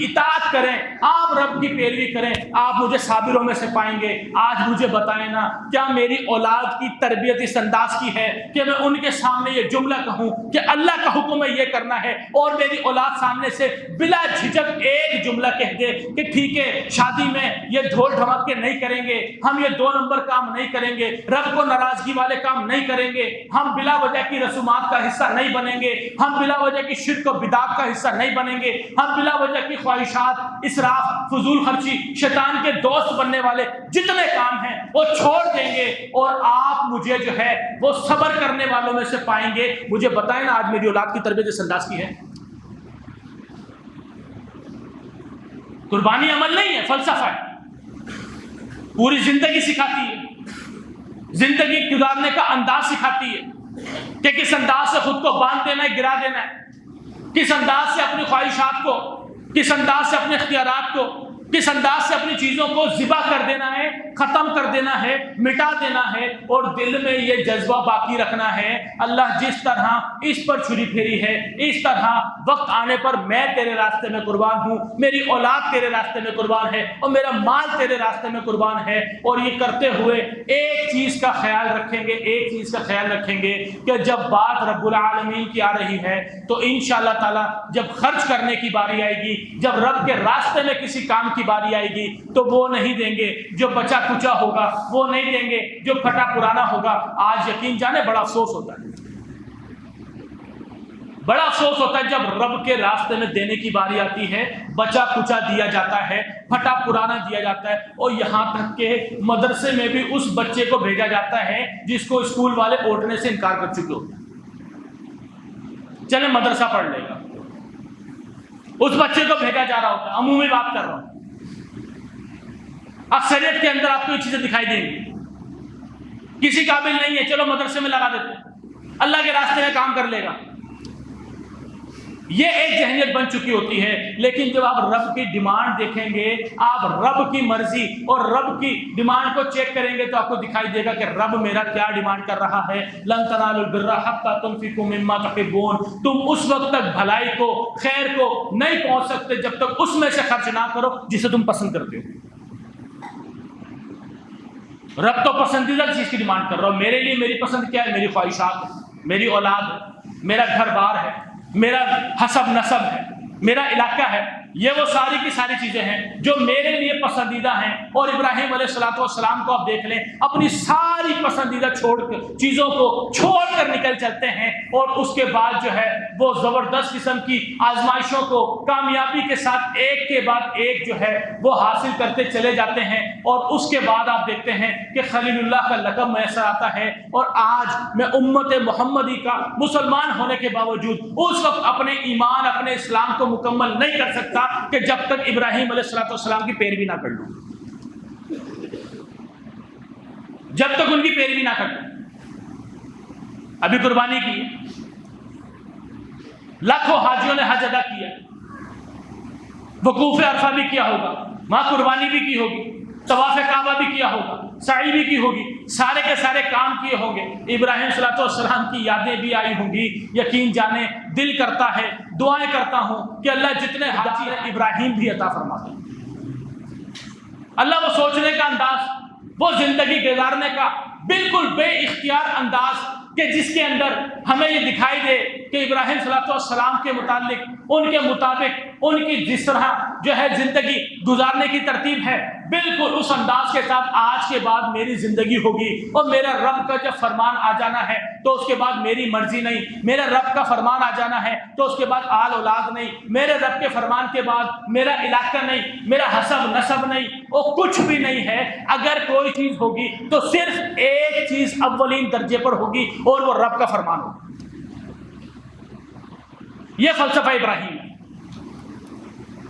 اطاعت کریں، آپ رب کی پیروی کریں، آپ مجھے صابروں میں سے پائیں گے۔ آج مجھے بتائیں نا، کیا میری اولاد کی تربیت اس انداز کی ہے کہ میں ان کے سامنے یہ جملہ کہوں کہ اللہ کا حکم ہے یہ کرنا ہے، اور میری اولاد سامنے سے بلا جھجک ایک جملہ کہہ دے کہ ٹھیک ہے، شادی میں یہ ڈھول ڈھمک کے نہیں کریں گے، ہم یہ 2 نمبر کام نہیں کریں گے، رب کو ناراضگی والے کام نہیں کریں گے، ہم بلا وجہ کی رسومات کا حصہ نہیں بنیں گے، ہم بلا وجہ کی شرک و بدعت کا حصہ نہیں بنیں گے، ہم بلا وجہ کی خواہشات، اسراف، فضول خرچی، شیطان کے دوست بننے والے جتنے کام ہیں وہ چھوڑ دیں گے، اور آپ مجھے جو ہے وہ صبر کرنے والوں میں سے پائیں گے۔ مجھے بتائیں نا، آج میری اولاد کی تربیت اس انداز کی ہے؟ قربانی عمل نہیں ہے، فلسفہ ہے۔ پوری زندگی سکھاتی ہے، زندگی گزارنے کا انداز سکھاتی ہے کہ کس انداز سے خود کو باندھ دینا ہے، گرا دینا ہے، کس انداز سے اپنی خواہشات کو، کس انداز سے اپنے اختیارات کو، کس انداز سے اپنی چیزوں کو ذبح کر دینا ہے، ختم کر دینا ہے، مٹا دینا ہے، اور دل میں یہ جذبہ باقی رکھنا ہے اللہ جس طرح اس پر چھری پھیری ہے، اس طرح وقت آنے پر میں تیرے راستے میں قربان ہوں، میری اولاد تیرے راستے میں قربان ہے، اور میرا مال تیرے راستے میں قربان ہے۔ اور یہ کرتے ہوئے ایک چیز کا خیال رکھیں گے، ایک چیز کا خیال رکھیں گے کہ جب بات رب العالمین کی آ رہی ہے تو انشاءاللہ تعالی جب خرچ کرنے کی باری آئے گی، جب رب کے راستے میں کسی کام کی باری آئے گی تو وہ نہیں دیں گے، جو بچا کچا ہوگا وہ نہیں دیں گے، جو پھٹا پرانا ہوگا۔ آج یقین جانے بڑا افسوس ہوتا ہے، بڑا افسوس ہوتا ہے جب رب کے راستے میں دینے کی باری آتی ہے، بچا کچا دیا جاتا ہے، پھٹا پرانا دیا جاتا ہے، اور یہاں تک کہ مدرسے میں بھی اس بچے کو بھیجا جاتا ہے جس کو اسکول والے اوٹنے سے انکار کر چکے ہوتے ہیں، چلے مدرسہ پڑھ لے گا، اس بچے کو بھیجا جا رہا ہوتا ہے۔ عمومی بات کر رہا ہوں، اکثریت کے اندر آپ کو یہ چیزیں دکھائی دیں گی، کسی قابل نہیں ہے، چلو مدرسے میں لگا دیتے ہیں، اللہ کے راستے میں کام کر لے گا۔ یہ ایک ذہنیت بن چکی ہوتی ہے. لیکن جب آپ رب کی ڈیمانڈ دیکھیں گے، آپ رب کی مرضی اور رب کی ڈیمانڈ کو چیک کریں گے تو آپ کو دکھائی دے گا کہ رب میرا کیا ڈیمانڈ کر رہا ہے. لن تنالوا البر حتى تنفقوا مما تحبون. تم اس وقت تک بھلائی کو، خیر کو نہیں پہنچ سکتے جب تک اس میں سے خرچ نہ کرو جسے تم پسند کرتے ہو. رب تو پسندیدہ چیز کی ڈیمانڈ کر رہا ہو. میرے لیے میری پسند کیا ہے؟ میری خواہشات ہے، میری اولاد ہے، میرا گھر بار ہے، میرا حسب نسب ہے، میرا علاقہ ہے. یہ وہ ساری کی ساری چیزیں ہیں جو میرے لیے پسندیدہ ہیں. اور ابراہیم علیہ السلام کو آپ دیکھ لیں، اپنی ساری پسندیدہ چیزوں کو چھوڑ کر نکل چلتے ہیں، اور اس کے بعد جو ہے وہ زبردست قسم کی آزمائشوں کو کامیابی کے ساتھ ایک کے بعد ایک جو ہے وہ حاصل کرتے چلے جاتے ہیں. اور اس کے بعد آپ دیکھتے ہیں کہ خلیل اللہ کا لقب میسر آتا ہے. اور آج میں امت محمدی کا مسلمان ہونے کے باوجود اس وقت اپنے ایمان، اپنے اسلام کو مکمل نہیں کر سکتا کہ جب تک ابراہیم علیہ السلام کی پیروی نہ کر لوں، جب تک ان کی پیروی نہ کر لوں. ابھی قربانی کی، لاکھوں حاجیوں نے حج ادا کیا، وقوف عرفہ بھی کیا ہوگا، وہاں قربانی بھی کی ہوگی، طواف کعبہ بھی کیا ہوگا، سعی بھی کی ہوگی، سارے کے سارے کام کیے ہوں گے. ابراہیم صلی اللہ علیہ وسلم کی یادیں بھی آئی ہوں گی. یقین جانے دل کرتا ہے، دعائیں کرتا ہوں کہ اللہ جتنے حاجی ہیں ابراہیم بھی عطا فرما دے. اللہ وہ سوچنے کا انداز، وہ زندگی گزارنے کا بالکل بے اختیار انداز کہ جس کے اندر ہمیں یہ دکھائی دے کہ ابراہیم صلی اللہ علیہ وسلم کے متعلق، ان کے مطابق، ان کی جس طرح جو ہے زندگی گزارنے کی ترتیب ہے، بالکل اس انداز کے ساتھ آج کے بعد میری زندگی ہوگی. اور میرا رب کا جب فرمان آ جانا ہے تو اس کے بعد میری مرضی نہیں. میرا رب کا فرمان آ جانا ہے تو اس کے بعد آل اولاد نہیں. میرے رب کے فرمان کے بعد میرا علاقہ نہیں، میرا حسب نسب نہیں، وہ کچھ بھی نہیں ہے. اگر کوئی چیز ہوگی تو صرف ایک چیز اولین درجے پر ہوگی، اور وہ رب کا فرمان ہوگا. یہ فلسفہ ابراہیم ہے،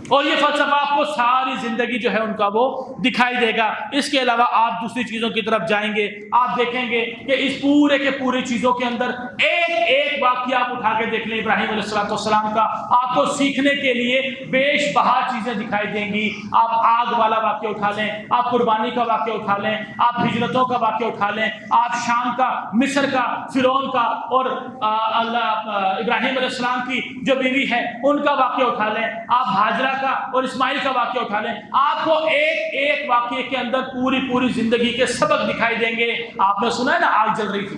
اور یہ فلسفہ آپ کو ساری زندگی جو ہے ان کا وہ دکھائی دے گا. اس کے علاوہ آپ دوسری چیزوں کی طرف جائیں گے، آپ دیکھیں گے کہ اس پورے کے پورے چیزوں کے اندر ایک ایک واقعہ آپ اٹھا کے دیکھ لیں ابراہیم علیہ السلام کا، آپ کو سیکھنے کے لیے بیش بہا چیزیں دکھائی دیں گی. آپ آگ والا واقعہ اٹھا لیں، آپ قربانی کا واقعہ اٹھا لیں، آپ ہجرتوں کا واقعہ اٹھا لیں، آپ شام کا، مصر کا، فرعون کا، اور ابراہیم علیہ السلام کی جو بیوی ہے ان کا واقعہ اٹھا لیں، آپ ہاجرہ کا اور اسماعیل کا واقعہ اٹھا لیں. آپ کو ایک ایک واقعے کے اندر پوری زندگی کے سبق دکھائی دیں گے. آپ نے سنا ہے نا، آگ جل رہی تھی،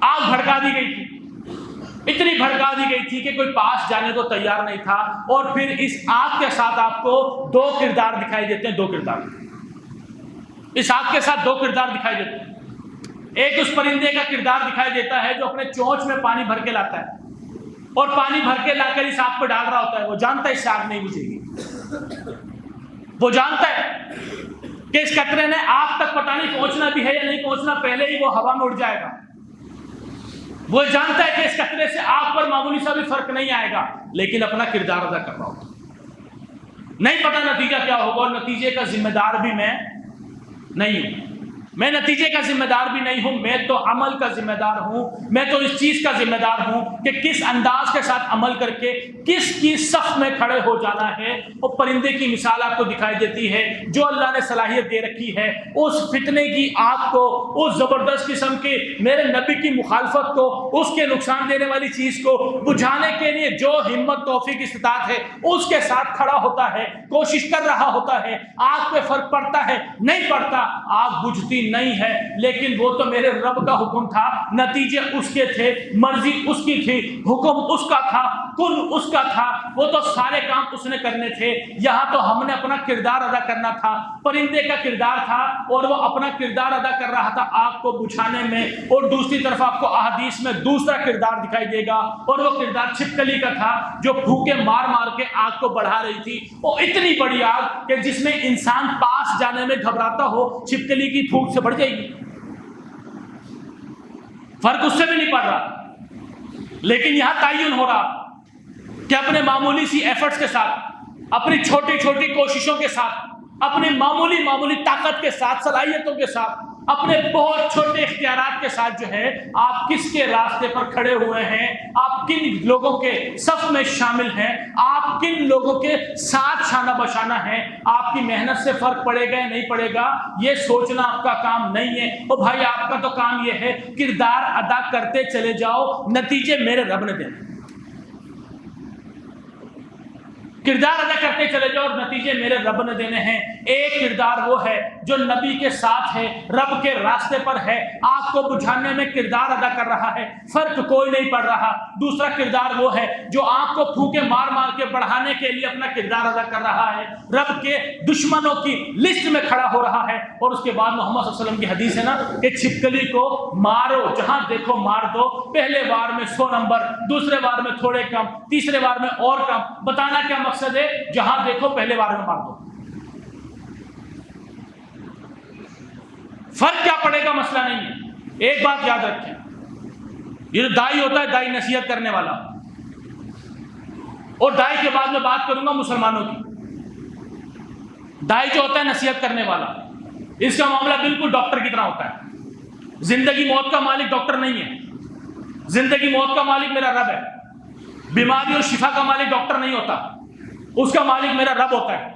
آگ بھڑکا دی گئی تھی، اتنی بھڑکا دی گئی تھی کہ کوئی پاس جانے کو تیار نہیں تھا. اور پھر اس آگ کے ساتھ آپ کو دو کردار دکھائی دیتے ہیں. دو کردار اس آگ کے ساتھ دو کردار دکھائی دیتے ہیں. ایک اس پرندے کا کردار دکھائی دیتا ہے جو اپنے چونچ میں پانی بھر کے لاتا ہے، اور پانی بھر کے لا کر اس آگ پہ ڈال رہا ہوتا ہے. وہ جانتا ہے اس سے آگ نہیں بجھے گی، وہ جانتا ہے کہ اس قطرے نے آگ تک پتہ نہیں پہنچنا بھی ہے یا نہیں پہنچنا، پہلے ہی وہ ہوا میں اڑ جائے گا. وہ جانتا ہے کہ اس قطرے سے آگ پر معمولی سا بھی فرق نہیں آئے گا، لیکن اپنا کردار ادا کر رہا ہوگا. نہیں پتہ نتیجہ کیا ہوگا، اور نتیجے کا ذمہ دار بھی میں نہیں ہوں. میں نتیجے کا ذمہ دار بھی نہیں ہوں، میں تو عمل کا ذمہ دار ہوں. میں تو اس چیز کا ذمہ دار ہوں کہ کس انداز کے ساتھ عمل کر کے کس کی صف میں کھڑے ہو جانا ہے. وہ پرندے کی مثال آپ کو دکھائی دیتی ہے جو اللہ نے صلاحیت دے رکھی ہے اس فتنے کی آگ کو، اس زبردست قسم کے میرے نبی کی مخالفت کو، اس کے نقصان دینے والی چیز کو بجھانے کے لیے جو ہمت، توفیق، استطاعت ہے اس کے ساتھ کھڑا ہوتا ہے، کوشش کر رہا ہوتا ہے. آگ پہ فرق پڑتا ہے؟ نہیں پڑتا. آگ بجھتی نہیں ہے، لیکن وہ تو میرے رب کا حکم تھا، نتیجے اس کے تھے، مرضی اس کی تھی، حکم اس کا تھا، کن اس کا تھا. وہ تو سارے کام اس نے کرنے تھے. یہاں تو ہم نے اپنا کردار ادا کرنا تھا. پرندے کا کردار تھا اور وہ اپنا کردار ادا کر رہا تھا آگ کو بجھانے میں. اور دوسری طرف آپ کو احادیث میں دوسرا کردار دکھائی دے گا، اور وہ کردار چھپکلی کا تھا جو پھونکے مار مار کے آگ کو بڑھا رہی تھی. وہ اتنی بڑی آگ کہ جس میں انسان پاس جانے میں گھبراتا ہو، چھپکلی کی پھونک سے بڑھ جائے گی. فرق اس سے بھی نہیں پڑ رہا، لیکن یہاں تعین ہو رہا کہ اپنے معمولی سی ایفرٹس کے ساتھ، اپنی چھوٹی چھوٹی کوششوں کے ساتھ، اپنی معمولی طاقت کے ساتھ، صلاحیتوں کے ساتھ اپنے بہت چھوٹے اختیارات کے ساتھ جو ہے آپ کس کے راستے پر کھڑے ہوئے ہیں، آپ کن لوگوں کے صف میں شامل ہیں، آپ کن لوگوں کے ساتھ شانہ بشانہ ہیں، آپ کی محنت سے فرق پڑے گا یا نہیں پڑے گا، یہ سوچنا آپ کا کام نہیں ہے۔ او بھائی آپ کا تو کام یہ ہے کردار ادا کرتے چلے جاؤ، نتیجے میرے رب نے دینے، کردار ادا کرتے چلے جاؤ اور نتیجے میرے رب نے دینے ہیں۔ ایک کردار وہ ہے جو نبی کے ساتھ ہے، رب کے راستے پر ہے، آپ کو بجھانے میں کردار ادا کر رہا ہے، فرق کوئی نہیں پڑ رہا۔ دوسرا کردار وہ ہے جو آپ کو پھونکے مار مار کے بڑھانے کے لیے اپنا کردار ادا کر رہا ہے، رب کے دشمنوں کی لسٹ میں کھڑا ہو رہا ہے۔ اور اس کے بعد محمد صلی اللہ علیہ وسلم کی حدیث ہے نا کہ چھپکلی کو مارو، جہاں دیکھو مار دو، پہلے بار میں 100 نمبر، دوسرے بار میں تھوڑے کم، تیسرے بار میں اور کم۔ بتانا کیا مقصد ہے؟ جہاں دیکھو پہلے بار میں مار دو۔ فرق کیا پڑے گا مسئلہ نہیں ہے۔ ایک بات یاد رکھیں، یہ جو دائی ہوتا ہے، دائی نصیحت کرنے والا، اور دائی کے بعد میں بات کروں گا مسلمانوں کی۔ دائی جو ہوتا ہے نصیحت کرنے والا، اس کا معاملہ بالکل ڈاکٹر کی طرح ہوتا ہے۔ زندگی موت کا مالک ڈاکٹر نہیں ہے، زندگی موت کا مالک میرا رب ہے۔ بیماری اور شفا کا مالک ڈاکٹر نہیں ہوتا، اس کا مالک میرا رب ہوتا ہے۔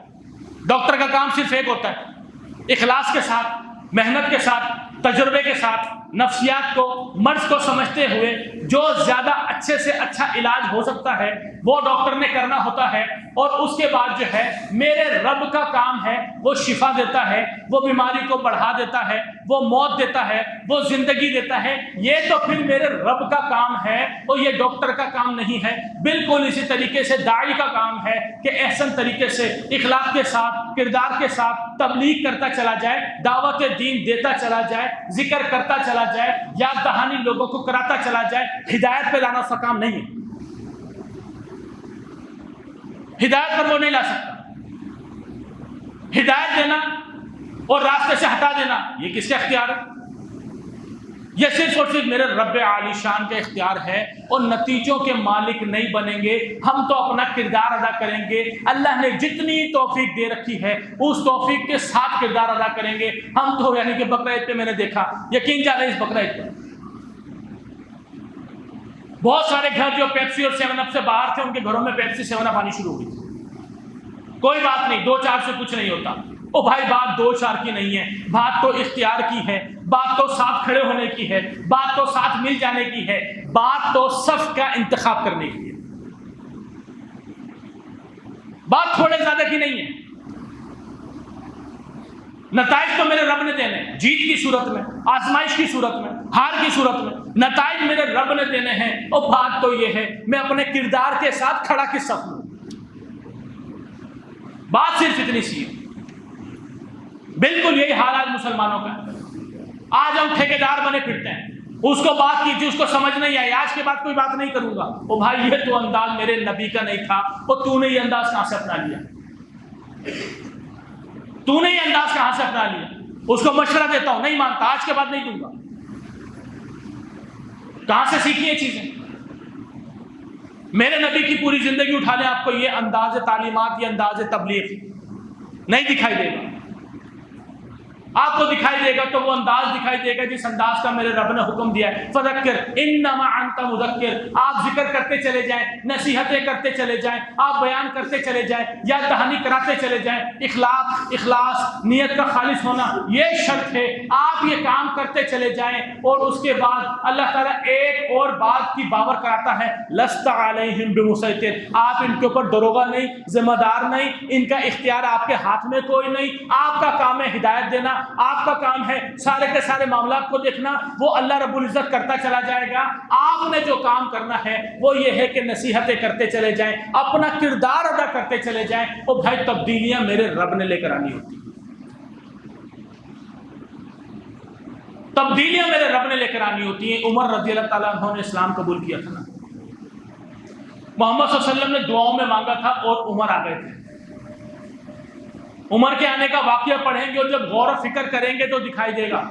ڈاکٹر کا کام صرف ایک ہوتا ہے، اخلاص کے ساتھ، محنت کے ساتھ، تجربے کے ساتھ، نفسیات کو، مرض کو سمجھتے ہوئے جو زیادہ اچھے سے اچھا علاج ہو سکتا ہے وہ ڈاکٹر نے کرنا ہوتا ہے۔ اور اس کے بعد جو ہے میرے رب کا کام ہے، وہ شفا دیتا ہے، وہ بیماری کو بڑھا دیتا ہے، وہ موت دیتا ہے، وہ زندگی دیتا ہے۔ یہ تو پھر میرے رب کا کام ہے اور یہ ڈاکٹر کا کام نہیں ہے۔ بالکل اسی طریقے سے داعی کا کام ہے کہ احسن طریقے سے، اخلاق کے ساتھ، کردار کے ساتھ تبلیغ کرتا چلا جائے، دعوت دین دیتا چلا جائے، ذکر کرتا چلا جائے، یاد دہانی لوگوں کو کراتا چلا جائے۔ ہدایت پہ لانا اس کا کام نہیں ہے، ہدایت پر وہ نہیں لا سکتا۔ ہدایت دینا اور راستے سے ہٹا دینا یہ کس کا اختیار ہے؟ یہ صرف اور صرف میرے رب عالی شان کا اختیار ہے، اور نتیجوں کے مالک نہیں بنیں گے۔ ہم تو اپنا کردار ادا کریں گے، اللہ نے جتنی توفیق دے رکھی ہے اس توفیق کے ساتھ کردار ادا کریں گے۔ ہم تو یعنی کہ بقرعید پہ میں نے دیکھا، یقین جانے اس بقرعید پہ بہت سارے گھر جو پیپسی اور 7 اپ سے باہر تھے، ان کے گھروں میں پیپسی 7 اپ آنی شروع ہو گئی۔ کوئی بات نہیں، 2-4 سے کچھ نہیں ہوتا۔ او بھائی بات 2-4 کی نہیں ہے، بات تو اختیار کی ہے، بات تو ساتھ کھڑے ہونے کی ہے، بات تو ساتھ مل جانے کی ہے، بات تو صف کا انتخاب کرنے کی ہے۔ بات تھوڑے زیادہ کی نہیں ہے۔ نتائج تو میرے رب نے دینے، جیت کی صورت میں، آزمائش کی صورت میں، ہار کی صورت میں نتائج میرے رب نے دینے ہیں۔ اور بات تو یہ ہے میں اپنے کردار کے ساتھ کھڑا کس صف میں، بات صرف اتنی سی ہے۔ بالکل یہی حال آج مسلمانوں کا ہے۔ آج ہم ٹھیکیدار بنے پھرتے ہیں، اس کو بات کیجیے، اس کو سمجھ نہیں آئی، آج کے بعد کوئی بات نہیں کروں گا۔ او بھائی یہ تو انداز میرے نبی کا نہیں تھا، اور تو نے یہ انداز کہاں سے اپنا لیا؟ تو نے یہ انداز کہاں سے اپنا لیا؟ اس کو مشورہ دیتا ہوں، نہیں مانتا، آج کے بعد نہیں دوں گا۔ کہاں سے سیکھی یہ چیزیں؟ میرے نبی کی پوری زندگی اٹھا لیں، آپ کو یہ انداز تعلیمات، یہ انداز تبلیغ نہیں دکھائی دے گا۔ آپ کو دکھائی دے گا تو وہ انداز دکھائی دے گا جس انداز کا میرے رب نے حکم دیا ہے، فذکر انما انت مذکر۔ آپ ذکر کرتے چلے جائیں، نصیحتیں کرتے چلے جائیں، آپ بیان کرتے چلے جائیں، یاد دہانی کراتے چلے جائیں۔ اخلاص نیت کا خالص ہونا یہ شرط ہے۔ آپ یہ کام کرتے چلے جائیں، اور اس کے بعد اللہ تعالیٰ ایک اور بات کی باور کراتا ہے، لست علیہم بمسیطر۔ آپ ان کے اوپر دروغہ نہیں، ذمہ دار نہیں، ان کا اختیار آپ کے ہاتھ میں کوئی نہیں۔ آپ کا کام ہے ہدایت دینا، آپ کا کام ہے سارے کے سارے معاملات کو دیکھنا، وہ اللہ رب العزت کرتا چلا جائے گا۔ آپ نے جو کام کرنا ہے وہ یہ ہے کہ نصیحتیں کرتے چلے جائیں، اپنا کردار ادا کرتے چلے جائیں۔ اور بھائی تبدیلیاں میرے رب نے لے کر آنی ہوتی ہیں، تبدیلیاں میرے رب نے لے کر آنی ہوتی ہیں۔ عمر رضی اللہ تعالیٰ عنہ نے اسلام قبول کیا تھا نا، محمد صلی اللہ علیہ وسلم نے دعاؤں میں مانگا تھا اور عمر آ گئے تھے۔ عمر کے آنے کا واقعہ پڑھیں گے اور جب غور و فکر کریں گے تو دکھائی دے گا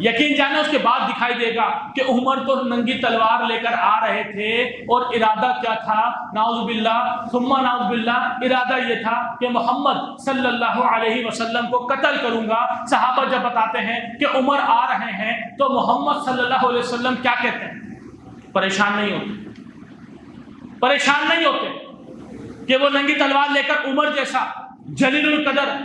یقین جانے اس کے بعد دکھائی دے گا کہ عمر تو ننگی تلوار لے کر آ رہے تھے اور ارادہ کیا تھا؟ نعوذ باللہ ثم نعوذ باللہ، ارادہ یہ تھا کہ محمد صلی اللہ علیہ وسلم کو قتل کروں گا۔ صحابہ جب بتاتے ہیں کہ عمر آ رہے ہیں تو محمد صلی اللہ علیہ وسلم کیا کہتے ہیں؟ پریشان نہیں ہوتے، پریشان نہیں ہوتے کہ وہ ننگی تلوار لے کر عمر جیسا جلیل القدر،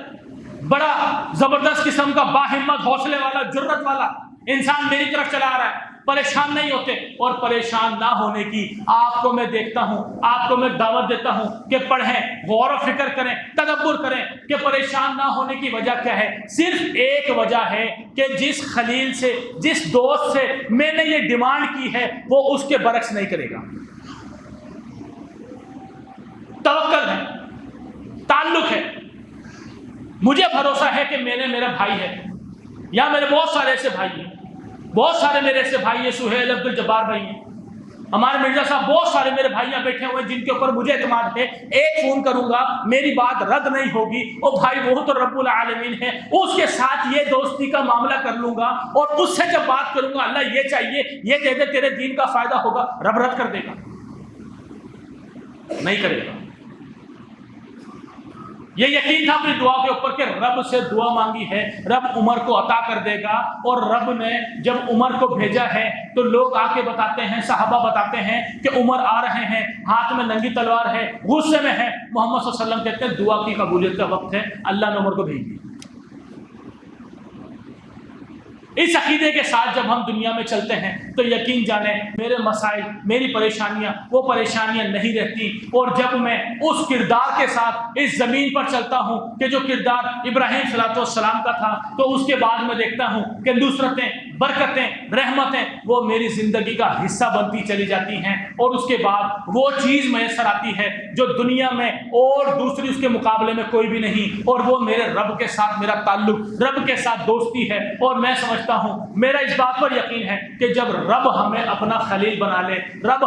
بڑا زبردست قسم کا باہمت، حوصلے والا، جرت والا انسان میری طرف چلا آ رہا ہے۔ پریشان نہیں ہوتے، اور پریشان نہ ہونے کی آپ کو میں دیکھتا ہوں، آپ کو میں دعوت دیتا ہوں کہ پڑھیں، غور و فکر کریں، تدبر کریں کہ پریشان نہ ہونے کی وجہ کیا ہے۔ صرف ایک وجہ ہے کہ جس خلیل سے، جس دوست سے میں نے یہ ڈیمانڈ کی ہے وہ اس کے برعکس نہیں کرے گا۔ توکل ہے، تعلق ہے، مجھے بھروسہ ہے کہ میرا بھائی ہے، یا میرے بہت سارے ایسے بھائی ہیں، بہت سارے میرے ایسے بھائی ہیں، سہیل، عبد الجبار بھائی ہیں، ہمارے مرزا صاحب، بہت سارے میرے بھائیاں بیٹھے ہوئے جن کے اوپر مجھے اعتماد ہے۔ ایک فون کروں گا، میری بات رد نہیں ہوگی، اور بھائی وہ تو رب العالمین ہے، اس کے ساتھ یہ دوستی کا معاملہ کر لوں گا، اور اس سے جب بات کروں گا اللہ یہ چاہیے، یہ دے دے، تیرے دین کا فائدہ ہوگا، رب رد کر دے گا؟ نہیں کرے گا۔ یہ یقین تھا اپنی دعا کے اوپر کہ رب سے دعا مانگی ہے، رب عمر کو عطا کر دے گا، اور رب نے جب عمر کو بھیجا ہے تو لوگ آ کے بتاتے ہیں، صحابہ بتاتے ہیں کہ عمر آ رہے ہیں، ہاتھ میں ننگی تلوار ہے، غصے میں ہے۔ محمد صلی اللہ علیہ وسلم کہتے ہیں دعا کی قبولیت کا وقت ہے، اللہ نے عمر کو بھیج دیا۔ اس عقیدے کے ساتھ جب ہم دنیا میں چلتے ہیں تو یقین جانیں میرے مسائل، میری پریشانیاں، وہ پریشانیاں نہیں رہتی۔ اور جب میں اس کردار کے ساتھ اس زمین پر چلتا ہوں کہ جو کردار ابراہیم صلی اللہ علیہ وسلم کا تھا، تو اس کے بعد میں دیکھتا ہوں کہ نصرتیں، برکتیں، رحمتیں وہ میری زندگی کا حصہ بنتی چلی جاتی ہیں، اور اس کے بعد وہ چیز میسر آتی ہے جو دنیا میں اور دوسری اس کے مقابلے میں کوئی بھی نہیں، اور وہ میرے رب کے ساتھ میرا تعلق، رب کے ساتھ دوستی ہے۔ اور میں سمجھتا ہوں، میرا اس بات پر یقین ہے کہ جب رب ہمیں اپنا خلیل بنا لے، رب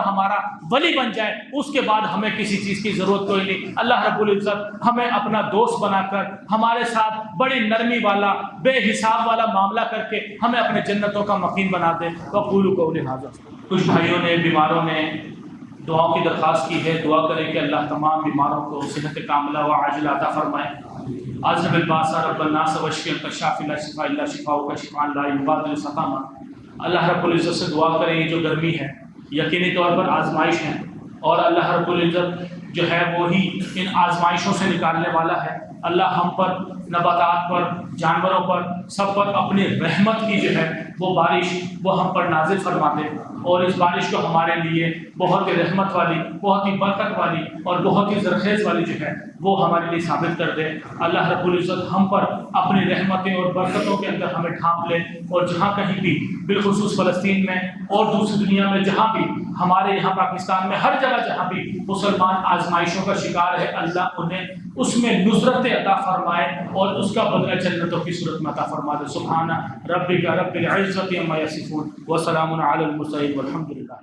ہمارا ولی بن جائے، اس کے بعد ہمیں کسی چیز کی ضرورت کوئی نہیں۔ اللہ رب العزت ہمیں اپنا دوست بنا کر، ہمارے ساتھ بڑی نرمی والا، بے حساب والا معاملہ کر کے ہمیں اپنے جنتوں کا مقیم بنا دے۔ وقولوا قولی ھذا۔ کچھ بھائیوں نے، بیماروں نے دعاؤں کی درخواست کی ہے، دعا کریں کہ اللہ تمام بیماروں کو صحت کاملہ و عاجلہ عطا فرمائے۔ اذهب الباس رب الناس واشفي انت الشافي لا شفاء الا شفاؤك شفاء لا يغادر سقما۔ اللہ رب العزت سے دعا کریں، یہ جو گرمی ہے یقینی طور پر آزمائش ہے، اور اللہ رب العزت جو ہے وہی ان آزمائشوں سے نکالنے والا ہے۔ اللہ ہم پر، نباتات پر، جانوروں پر، سب پر اپنی رحمت کی جو ہے وہ بارش وہ ہم پر نازل فرما دے، اور اس بارش کو ہمارے لیے بہت ہی رحمت والی، بہت ہی برکت والی اور بہت ہی زرخیز والی جو ہے وہ ہمارے لیے ثابت کر دے۔ اللہ رب العزت ہم پر اپنی رحمتیں اور برکتوں کے اندر ہمیں ڈھانپ لے، اور جہاں کہیں بھی، بالخصوص فلسطین میں اور دوسری دنیا میں جہاں بھی، ہمارے یہاں پاکستان میں، ہر جگہ جہاں بھی مسلمان آزمائشوں کا شکار ہے، اللہ انہیں اس میں نصرت عطا فرمائے اور اس کا بدلہ جنتوں کی صورت میں عطا فرما دے۔ سبحان ربک رب العزت عما یصفون وسلام علی المرسلین والحمد للہ۔